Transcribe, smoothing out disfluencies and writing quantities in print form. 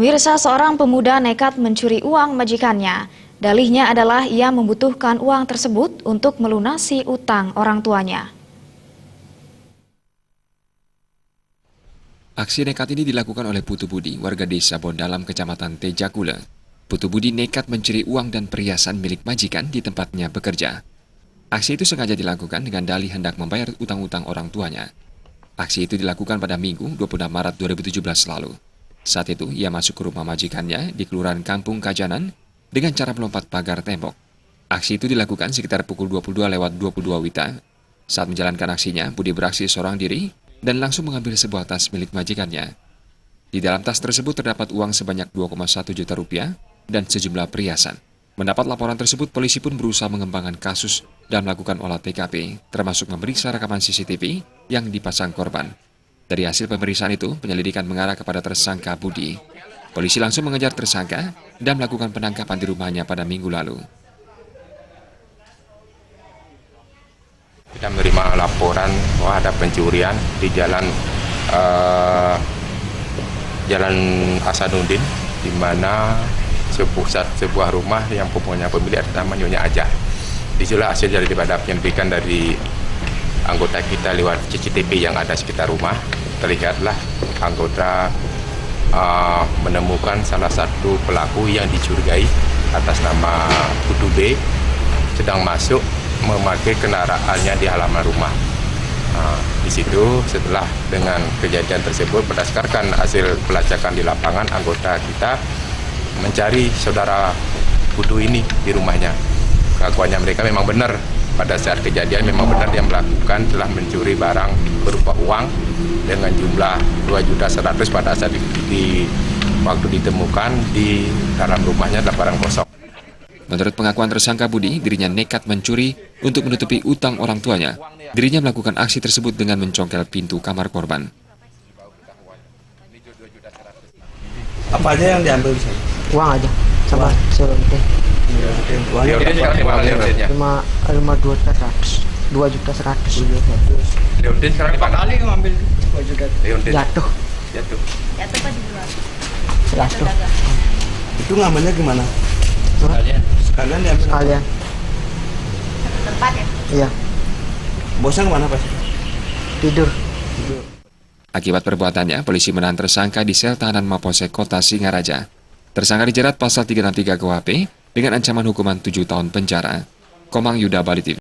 Pemirsa, seorang pemuda nekat mencuri uang majikannya. Dalihnya adalah ia membutuhkan uang tersebut untuk melunasi utang orang tuanya. Aksi nekat ini dilakukan oleh Putu Budi, warga desa Bondalam, Kecamatan Tejakula. Putu Budi nekat mencuri uang dan perhiasan milik majikan di tempatnya bekerja. Aksi itu sengaja dilakukan dengan dalih hendak membayar utang-utang orang tuanya. Aksi itu dilakukan pada Minggu 26 Maret 2017 lalu. Saat itu, ia masuk ke rumah majikannya di Kelurahan Kampung Kajanan dengan cara melompat pagar tembok. Aksi itu dilakukan sekitar pukul 22:22 WITA. Saat menjalankan aksinya, Budi beraksi seorang diri dan langsung mengambil sebuah tas milik majikannya. Di dalam tas tersebut terdapat uang sebanyak 2,1 juta rupiah dan sejumlah perhiasan. Mendapat laporan tersebut, polisi pun berusaha mengembangkan kasus dan melakukan olah TKP, termasuk memeriksa rekaman CCTV yang dipasang korban. Dari hasil pemeriksaan itu, penyelidikan mengarah kepada tersangka Budi. Polisi langsung mengejar tersangka dan melakukan penangkapan di rumahnya pada Minggu lalu. Kita menerima laporan bahwa ada pencurian di Jalan Asanuddin, di mana sebuah rumah yang mempunyai pemilik atas nama Nyonya Aja. Disitulah hasil daripada penyelidikan dari anggota kita lewat CCTV yang ada sekitar rumah. Terlihatlah anggota menemukan salah satu pelaku yang dicurigai atas nama Putu B sedang masuk memakai kendaraannya di halaman rumah. Di situ setelah dengan kejadian tersebut, berdasarkan hasil pelacakan di lapangan, anggota kita mencari saudara Putu ini di rumahnya. Pengakuannya mereka memang benar, pada saat kejadian memang benar dia melakukan telah mencuri barang berupa uang dengan jumlah 2.100.000 pada saat waktu ditemukan di dalam rumahnya adalah barang kosong. Menurut pengakuan tersangka Budi, dirinya nekat mencuri untuk menutupi utang orang tuanya. Dirinya melakukan aksi tersebut dengan mencongkel pintu kamar korban. Apa aja yang diambil di sana? Uang aja, sama selonte. Uangnya lima 2.100.000. Leontin sekarang di mana? kali ngambil 2 juta. Jatuh. Jatuh Apa dijual? Jatuh. Itu ngambilnya gimana? Sekalian diambil. Sekalian. Tempat ya? Iya, Bosnya kemana Pak? tidur. Akibat perbuatannya, polisi menahan tersangka di sel tahanan Mapolsek Kota Singaraja. Tersangka dijerat pasal 363 KUHP dengan ancaman hukuman 7 tahun penjara. Komang Yuda, Bali TV.